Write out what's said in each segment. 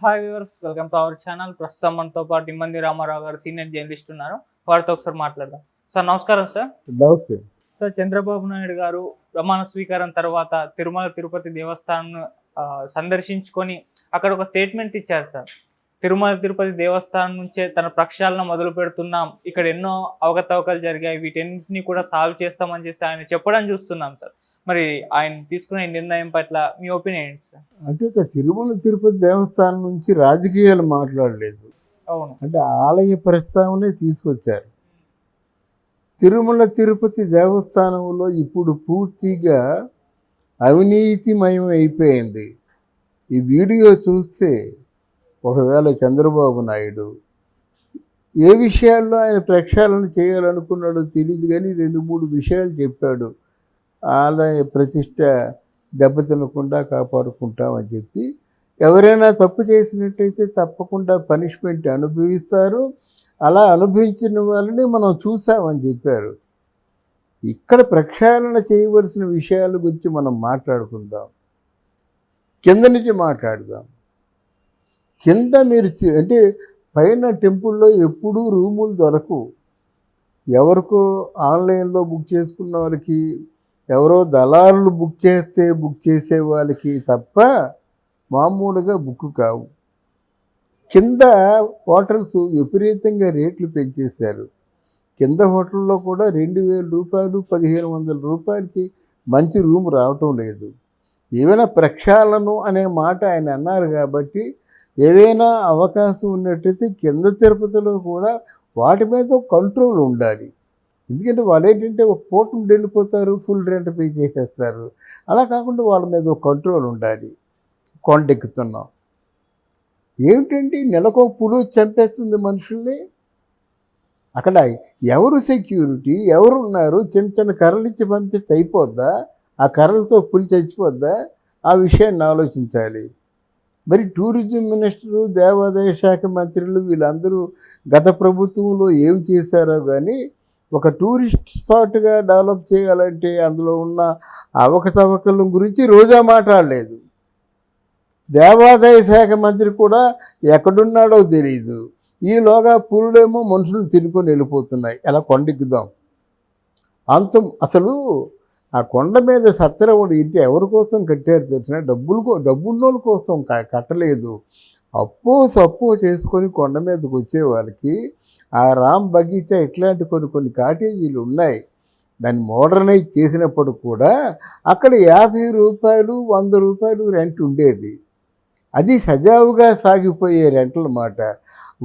Hi viewers, welcome to our channel. ప్రస్తుతం మనతో పాటు ఇమ్మంది రామారావు గారు సీనియర్ జర్నలిస్ట్ ఉన్నారు. వారితో ఒకసారి మాట్లాడదాం. సార్ నమస్కారం. సార్ నమస్తే. చంద్రబాబు నాయుడు గారు ప్రమాణ స్వీకారం తర్వాత తిరుమల తిరుపతి దేవస్థానం సందర్శించుకొని అక్కడ ఒక స్టేట్మెంట్ ఇచ్చారు. సార్, తిరుమల తిరుపతి దేవస్థానం నుంచే తన ప్రక్షాళన మొదలు పెడుతున్నాం, ఇక్కడ ఎన్నో అవకతవకలు జరిగాయి, వీటన్నింటినీ కూడా సాల్వ్ చేస్తామని చేసి ఆయన చెప్పడం చూస్తున్నాం. సార్, మరి ఆయన తీసుకునే నిర్ణయం పట్ల మీ ఒపీనియన్ ఏంటి సార్? అంటే ఇక్కడ తిరుమల తిరుపతి దేవస్థానం నుంచి రాజకీయాలు మాట్లాడలేదు. అవును, అంటే ఆలయ ప్రస్తావనే తీసుకొచ్చారు. తిరుమల తిరుపతి దేవస్థానంలో ఇప్పుడు పూర్తిగా అవినీతిమయం అయిపోయింది. ఈ వీడియో చూస్తే ఒకవేళ చంద్రబాబు నాయుడు ఏ విషయాల్లో ఆయన ప్రక్షాళన చేయాలనుకున్నాడో తెలియదు, కానీ 2-3 విషయాలు చెప్పాడు. ఆలయ ప్రతిష్ట దెబ్బతినకుండా కాపాడుకుంటామని చెప్పి, ఎవరైనా తప్పు చేసినట్టయితే తప్పకుండా పనిష్మెంట్ అనుభవిస్తారు, అలా అనుభవించిన వాళ్ళని మనం చూసామని చెప్పారు. ఇక్కడ ప్రక్షాళన చేయవలసిన విషయాల గురించి మనం మాట్లాడుకుందాం. కింద నుంచి మాట్లాడదాం. కింద మీరు అంటే పైన టెంపుల్లో ఎప్పుడూ రూములు దొరకవు. ఎవరికో ఆన్లైన్లో బుక్ చేసుకున్న వాళ్ళకి, ఎవరో దళారులు బుక్ చేసే వాళ్ళకి తప్ప మామూలుగా బుక్ కావు. కింద హోటల్స్ విపరీతంగా రేట్లు పెంచేశారు. కింద హోటల్లో కూడా 2,000 రూపాయలు 1,500 రూపాయలకి మంచి రూమ్ రావటం లేదు. ఏమైనా ప్రక్షాళన అనే మాట ఆయన అన్నారు కాబట్టి ఏవైనా అవకాశం ఉన్నట్టయితే కింద తిరుపతిలో కూడా వాటి మీద కంట్రోల్ ఉండాలి. ఎందుకంటే వాళ్ళు ఏంటంటే ఒక పూట నుండి వెళ్ళిపోతారు, ఫుల్ రెంట్ పే చేసేస్తారు. అలా కాకుండా వాళ్ళ మీద ఒక కంట్రోల్ ఉండాలి. కొండెక్కుతున్నాం ఏమిటంటే నెలకు పులు చంపేస్తుంది మనుషుల్ని. అక్కడ ఎవరు సెక్యూరిటీ, ఎవరు ఉన్నారు? చిన్న చిన్న కర్రలు ఇచ్చి పంపిస్తే అయిపోద్దా? ఆ కర్రలతో పులి చచ్చిపోద్దా? ఆ విషయాన్ని ఆలోచించాలి. మరి టూరిజం మినిస్టరు, దేవాదాయ శాఖ మంత్రులు వీళ్ళందరూ గత ప్రభుత్వంలో ఏం చేశారో కానీ ఒక టూరిస్ట్ స్పాట్గా డెవలప్ చేయాలంటే అందులో ఉన్న అవకతవకల గురించి రోజా మాట్లాడలేదు. దేవాదాయ శాఖ మంత్రి కూడా ఎక్కడున్నాడో తెలియదు. ఈలోగా పులులేమో మనుషులు తినుకొని వెళ్ళిపోతున్నాయి. ఎలా కొండెక్కుదాం? అంతం అసలు ఆ కొండ మీద సత్రవుడు ఇంటి ఎవరి కోసం కట్టారు తెలిసిన? డబ్బున్నోళ్ళ కోసం కట్టలేదు. సప్పు చేసుకొని కొండ మీదకి వచ్చే వాళ్ళకి ఆ రామ్ బగీచా ఇట్లాంటి కొన్ని కాటేజీలు ఉన్నాయి. దాన్ని మోడర్నైజ్ చేసినప్పుడు కూడా అక్కడ 50 రూపాయలు 100 రూపాయలు రెంట్ ఉండేది. అది సజావుగా సాగిపోయే రెంట్ల మాట.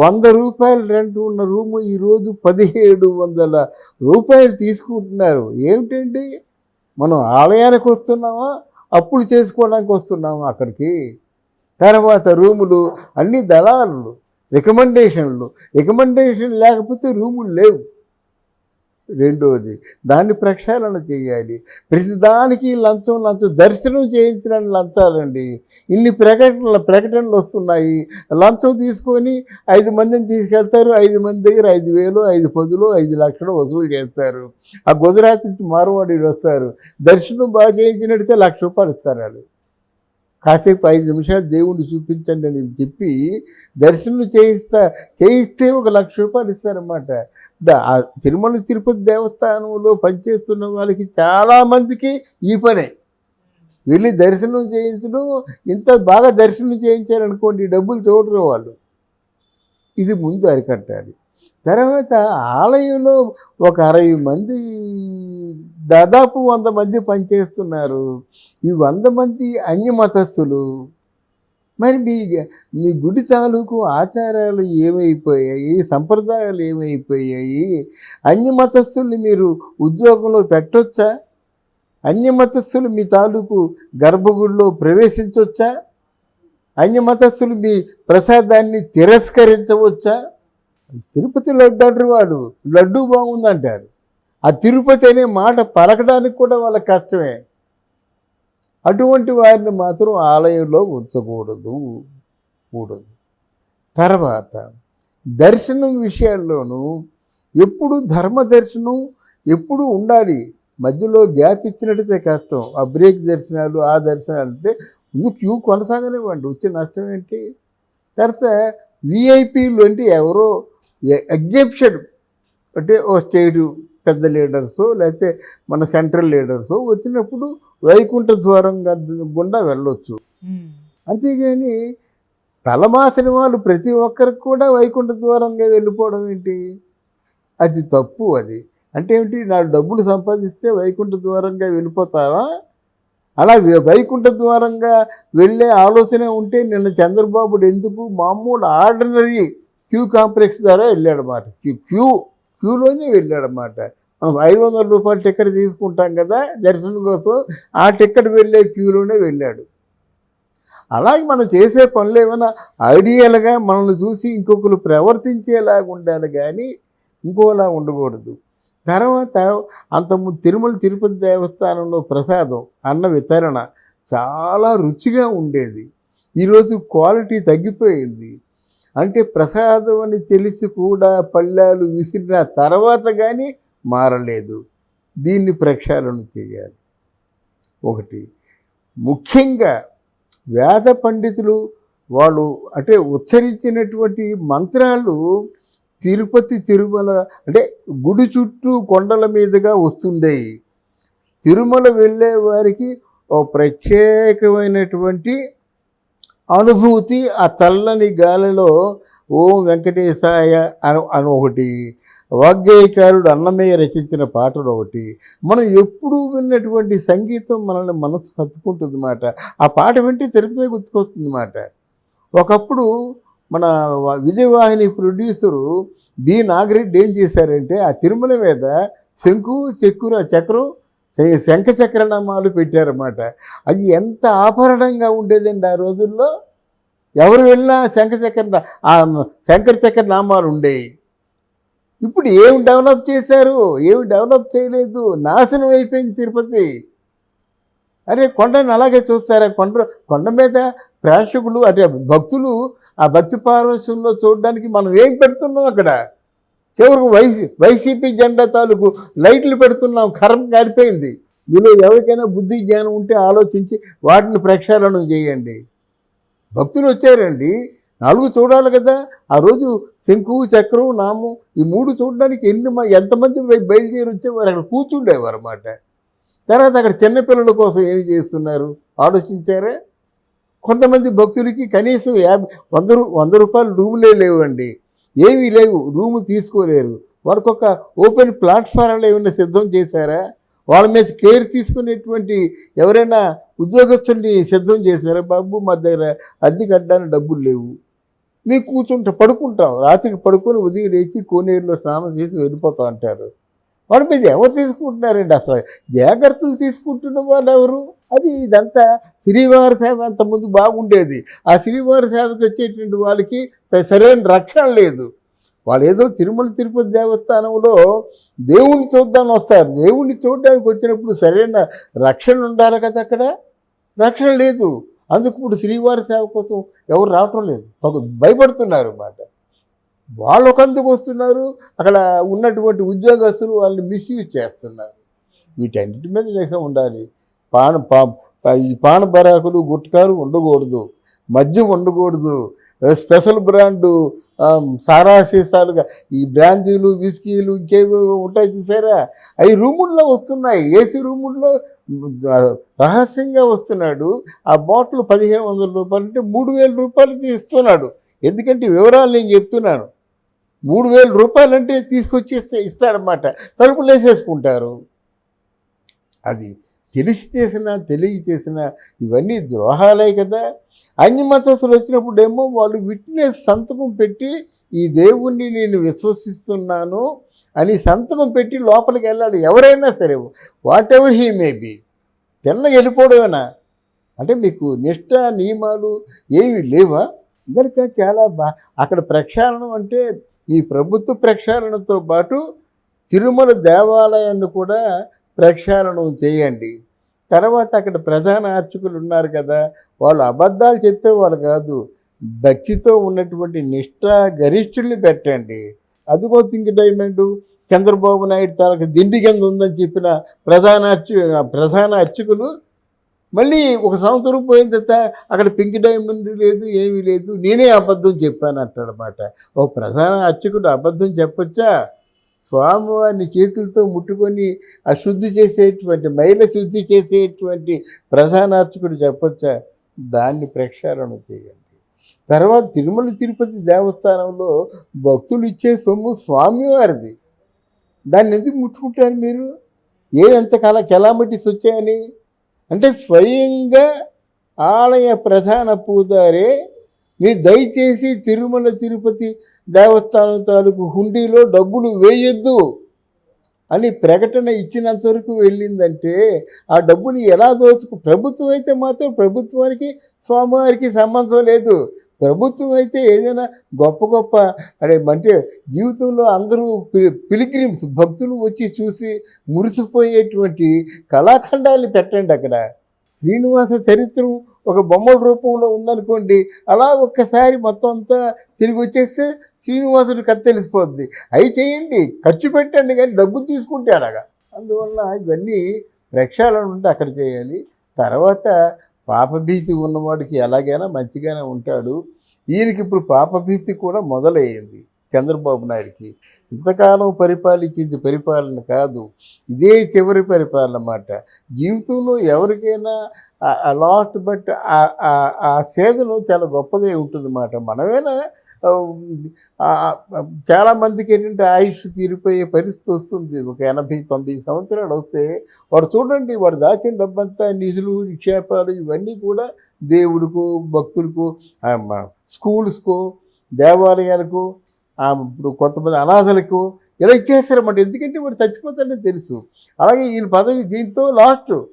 100 రూపాయలు రెంట్ ఉన్న రూము ఈరోజు 1,700 రూపాయలు తీసుకుంటున్నారు. ఏమిటండి, మనం ఆలయానికి వస్తున్నామా, అప్పులు చేసుకోవడానికి వస్తున్నామా అక్కడికి? తర్వాత రూములు అన్ని దళారులు, రికమెండేషన్ లేకపోతే రూములు లేవు. రెండోది, దాన్ని ప్రక్షాళన చేయాలి. ప్రతిదానికి లంచం దర్శనం చేయించడానికి లంచాలండి. ఇన్ని ప్రకటనలు వస్తున్నాయి. లంచం తీసుకొని 5 మందిని తీసుకెళ్తారు. 5 మంది దగ్గర 5,000, 5,10, 5 లక్షలు వసూలు చేస్తారు. ఆ గుజరాత్ నుంచి మార్వాడీలు వస్తారు. దర్శనం బాగా చేయించినట్టే 1,00,000 రూపాయలు ఇస్తారు. వాళ్ళు కాసేపు 5 నిమిషాలు దేవుణ్ణి చూపించండి అని చెప్పి దర్శనం చేయిస్తే 1,00,000 రూపాయలు ఇస్తారన్నమాట. తిరుమల తిరుపతి దేవస్థానంలో పనిచేస్తున్న వాళ్ళకి చాలామందికి ఈ పనే. వెళ్ళి దర్శనం చేయించడం, ఇంత బాగా దర్శనం చేయించారనుకోండి, డబ్బులు చూడరు వాళ్ళు. ఇది ముందు అరికట్టాలి. తర్వాత ఆలయంలో ఒక 60 మంది, దాదాపు 100 మంది పనిచేస్తున్నారు. ఈ 100 మంది అన్యమతస్థులు. మరి మీ గుడి తాలూకు ఆచారాలు ఏమైపోయాయి, సంప్రదాయాలు ఏమైపోయాయి? అన్యమతస్థుల్ని మీరు ఉద్యోగంలో పెట్టొచ్చా? అన్యమతస్థులు మీ తాలూకు గర్భగుడిలో ప్రవేశించవచ్చా? అన్యమతస్థులు మీ ప్రసాదాన్ని తిరస్కరించవచ్చా? తిరుపతి లడ్డు అంటారు వాళ్ళు, లడ్డు బాగుందంటారు. ఆ తిరుపతి అనే మాట పలకడానికి కూడా వాళ్ళకి కష్టమే. అటువంటి వారిని మాత్రం ఆలయంలో ఉంచకూడదు. తర్వాత దర్శనం విషయాల్లోనూ ఎప్పుడు ధర్మ దర్శనం ఎప్పుడు ఉండాలి. మధ్యలో గ్యాప్ ఇచ్చినట్టయితే కష్టం. ఆ బ్రేక్ దర్శనాలు, ఆ దర్శనాలు అంటే ముందు క్యూ కొనసాగనివ్వండి. వచ్చే నష్టం ఏంటి? తర్వాత విఐపీలు అంటే ఎవరో ఎగ్జెప్షన్, అంటే ఓ స్టేటు పెద్ద లీడర్సు లేకపోతే మన సెంట్రల్ లీడర్సు వచ్చినప్పుడు వైకుంఠ ద్వారం గుండా వెళ్ళొచ్చు. అంతేగాని తలమాసిన వాళ్ళు ప్రతి ఒక్కరికి కూడా వైకుంఠ ద్వారంగా వెళ్ళిపోవడం ఏంటి? అది తప్పు. అది అంటే ఏమిటి? నా డబ్బులు సంపాదిస్తే వైకుంఠ ద్వారంగా వెళ్ళిపోతావా? అలా వైకుంఠ ద్వారంగా వెళ్ళే ఆలోచన ఉంటే నిన్న చంద్రబాబుడు ఎందుకు మామూలు ఆర్డినరీ క్యూ కాంప్లెక్స్ ద్వారా వెళ్ళాడన్నమాట. క్యూలోనే వెళ్ళాడన్నమాట. మనం 500 రూపాయల టికెట్ తీసుకుంటాం కదా దర్శనం కోసం, ఆ టికెట్ వెళ్ళే క్యూలోనే వెళ్ళాడు. అలాగే మనం చేసే పనులు ఏమైనా ఐడియల్గా మనల్ని చూసి ఇంకొకరు ప్రవర్తించేలాగా ఉండాలి కానీ ఇంకోలా ఉండకూడదు. తర్వాత అంతకుముందు తిరుమల తిరుపతి దేవస్థానంలో ప్రసాదం అన్న వితరణ చాలా రుచిగా ఉండేది. ఈరోజు క్వాలిటీ తగ్గిపోయింది. అంటే ప్రసాదం అని తెలిసి కూడా పళ్ళాలు విసిరిన తర్వాత కానీ మారలేదు. దీన్ని ప్రక్షాళన చేయాలి. ఒకటి ముఖ్యంగా వేద పండితులు వాళ్ళు అంటే ఉచ్చరించినటువంటి మంత్రాలు తిరుపతి తిరుమల అంటే గుడి చుట్టూ కొండల మీదుగా వస్తుండేవి. తిరుమల వెళ్ళే వారికి ఓ ప్రత్యేకమైనటువంటి అనుభూతి. ఆ చల్లని గాలిలో ఓం వెంకటేశాయ అని ఒకటి, వాగ్గేయకారుడు అన్నమయ్య రచించిన పాటలు ఒకటి, మనం ఎప్పుడూ విన్నటువంటి సంగీతం మనల్ని మనసు హత్తుకుంటుంది అన్నమాట. ఆ పాట వింటే తిరుపతి గుర్తుకొస్తుంది అన్నమాట. ఒకప్పుడు మన విజయవాహిని ప్రొడ్యూసరు బి నాగిరెడ్డి ఏం చేశారంటే ఆ తిరుమల మీద శంకు చక్రం శంఖ చక్రనామాలు పెట్టారన్నమాట. అది ఎంత ఆభరణంగా ఉండేదండి ఆ రోజుల్లో. ఎవరు వెళ్ళినా శంకర చక్ర నామాలు ఉండేవి. ఇప్పుడు ఏమి డెవలప్ చేశారు? ఏమి డెవలప్ చేయలేదు. నాశనం అయిపోయింది తిరుపతి. అరే కొండని అలాగే చూస్తారా? కొండ మీద ప్రేక్షకులు అంటే భక్తులు ఆ భక్తి పారవశ్యంలో చూడడానికి మనం ఏం పెడుతున్నాం అక్కడ? చివరికి వైసీపీ జెండా తాలూకు లైట్లు పెడుతున్నాం. కరం కాలిపోయింది. మీలో ఎవరికైనా బుద్ధి జ్ఞానం ఉంటే ఆలోచించి వాటిని ప్రక్షాళన చేయండి. భక్తులు వచ్చారండి, 4 చూడాలి కదా. ఆ రోజు శంకు చక్రం నామం ఈ 3 చూడడానికి ఎంతమంది బయలుదేరి వచ్చేవారు, అక్కడ కూర్చుండేవారు అన్నమాట. తర్వాత అక్కడ చిన్నపిల్లల కోసం ఏమి చేస్తున్నారు ఆలోచించారా? కొంతమంది భక్తులకి కనీసం 100 రూపాయలు రూములే లేవండి, ఏమీ లేవు, రూము తీసుకోలేరు. వాళ్ళకి ఒక ఓపెన్ ప్లాట్ఫారాలు ఏమైనా సిద్ధం చేశారా? వాళ్ళ మీద కేర్ తీసుకునేటువంటి ఎవరైనా ఉద్యోగస్తుల్ని సిద్ధం చేశారా? బాబు మా దగ్గర అద్దె కట్టడానికి డబ్బులు లేవు, మీకు పడుకుంటాం, రాత్రికి పడుకొని ఉదయం లేచి కోనేరులో స్నానం చేసి వెళ్ళిపోతాం అంటారు. వాడి మీద ఎవరు తీసుకుంటున్నారండి? అసలు జాగ్రత్తలు తీసుకుంటున్న వాళ్ళు ఎవరు? అది ఇదంతా శ్రీవారి సేవ అంతకుముందు బాగుండేది. ఆ శ్రీవారి సేవకి వచ్చేటువంటి వాళ్ళకి సరైన రక్షణ లేదు. వాళ్ళు ఏదో తిరుమల తిరుపతి దేవస్థానంలో దేవుణ్ణి చూద్దామని వస్తారు. దేవుణ్ణి చూడడానికి వచ్చినప్పుడు సరైన రక్షణ ఉండాలి కదా. అక్కడ రక్షణ లేదు. అందుకు ఇప్పుడు శ్రీవారి సేవ కోసం ఎవరు రావటం లేదు, భయపడుతున్నారు అన్నమాట. వాళ్ళు ఒకందుకు వస్తున్నారు, అక్కడ ఉన్నటువంటి ఉద్యోగస్తులు వాళ్ళని మిస్యూజ్ చేస్తున్నారు. వీటన్నిటి మీద లేక ఉండాలి. ఈ పాన బరాకులు గుట్కాలు ఉండకూడదు, మద్యం ఉండకూడదు, స్పెషల్ బ్రాండు సారా సీసాలుగా ఈ బ్రాందీలు విస్కీలు ఇంకేవి ఉంటాయి చూసారా, అవి రూముల్లో వస్తున్నాయి. ఏసీ రూముల్లో రహస్యంగా వస్తున్నాడు. ఆ బాటిల్ 1500 రూపాయలు అంటే 3000 రూపాయలకి ఇస్తున్నాడు. ఎందుకంటే వివరాలు నేను చెప్తున్నాను. 3000 రూపాయలంటే తీసుకొచ్చి ఇస్తాడనమాట. తలుపులు వేసేసుకుంటారు. అది తెలిసి చేసినా తెలియ చేసినా ఇవన్నీ ద్రోహాలే కదా. అన్ని మతస్థులు వచ్చినప్పుడు ఏమో వాళ్ళు విట్నెస్ సంతకం పెట్టి ఈ దేవుణ్ణి నేను విశ్వసిస్తున్నాను అని సంతకం పెట్టి లోపలికి వెళ్ళాలి. ఎవరైనా సరే, whatever he may be. తెల్లగా వెళ్ళిపోవడమేనా? అంటే మీకు నిష్ఠ నియమాలు ఏవి లేవా? కనుక చాలా అక్కడ ప్రక్షాళనం అంటే ఈ ప్రభుత్వ ప్రక్షాళనతో పాటు తిరుమల దేవాలయాన్ని కూడా ప్రక్షాళనం చేయండి. తర్వాత అక్కడ ప్రధాన అర్చకులు ఉన్నారు కదా, వాళ్ళు అబద్ధాలు చెప్పేవాళ్ళు కాదు, భక్తితో ఉన్నటువంటి నిష్ఠా గరిష్ఠుల్ని పెట్టండి. అదిగో పింక్ డైమండు చంద్రబాబు నాయుడు తాలూకు దిండి కింద ఉందని చెప్పిన ప్రధాన అర్చకులు మళ్ళీ ఒక సంవత్సరం పోయిన తర్వాత అక్కడ పింక్ డైమండ్ లేదు, ఏమీ లేదు, నేనే అబద్ధం చెప్పాను అంటాడనమాట. ఓ ప్రధాన అర్చకుడు అబద్ధం చెప్పొచ్చా? స్వామివారిని చేతులతో ముట్టుకొని అశుద్ధి చేసేటువంటి, మైల శుద్ధి చేసేటువంటి ప్రధాన అర్చకుడు చెప్పొచ్చా? దాన్ని ప్రక్షాళన చేయండి. తర్వాత తిరుమల తిరుపతి దేవస్థానంలో భక్తులు ఇచ్చే సొమ్ము స్వామివారిది. దాన్ని ఎందుకు ముట్టుకుంటారు మీరు? ఎంత కెలామిటీస్ వచ్చాయని? అంటే స్వయంగా ఆలయ ప్రధాన పూజారే మీరు దయచేసి తిరుమల తిరుపతి దేవస్థానం తాలూకు హుండీలో డబ్బులు వేయొద్దు అని ప్రకటన ఇచ్చినంత వరకు వెళ్ళిందంటే ఆ డబ్బుని ఎలా ప్రభుత్వం అయితే మాత్రం ప్రభుత్వానికి స్వామివారికి సంబంధం లేదు. ప్రభుత్వం అయితే ఏదైనా గొప్ప అంటే జీవితంలో అందరూ పిలిగ్రిమ్స్ భక్తులు వచ్చి చూసి మురిసిపోయేటువంటి కళాఖండాలు పెట్టండి. అక్కడ శ్రీనివాస చరిత్రం ఒక బొమ్మల రూపంలో ఉందనుకోండి, అలా ఒక్కసారి మొత్తం అంతా తిరిగి వచ్చేస్తే శ్రీనివాసుడి కథ తెలిసిపోద్ది. అవి చేయండి, ఖర్చు పెట్టండి, కానీ డబ్బులు తీసుకుంటే అలాగా. అందువల్ల ఇవన్నీ ప్రక్షాళన ఉంటే అక్కడ చేయాలి. తర్వాత పాపభీతి ఉన్నవాడికి ఎలాగైనా మంచిగానే ఉంటాడు. ఈయనకి ఇప్పుడు పాపభీతి కూడా మొదలయ్యింది చంద్రబాబు నాయుడికి. ఇంతకాలం పరిపాలించింది పరిపాలన కాదు, ఇదే చివరి పరిపాలన అన్నమాట. జీవితంలో ఎవరికైనా లాస్ట్ బట్ ఆ సేదను చాలా గొప్పదే ఉంటుందన్నమాట. మనమేనా చాలామందికి ఏంటంటే ఆయుష్ తీరిపోయే పరిస్థితి వస్తుంది. ఒక 80-90 సంవత్సరాలు వస్తే వాడు చూడండి, వాడు దాచిన డబ్బంతా నిధులు నిక్షేపాలు ఇవన్నీ కూడా దేవుడికు, భక్తులకు, స్కూల్స్కు, దేవాలయాలకు, ఇప్పుడు కొంతమంది అనాథలకు ఇలా ఇచ్చేస్తారన్నమాట. ఎందుకంటే వాడు చచ్చిపోతాడని తెలుసు. అలాగే ఈయన పదవి దీంతో లాస్ట్.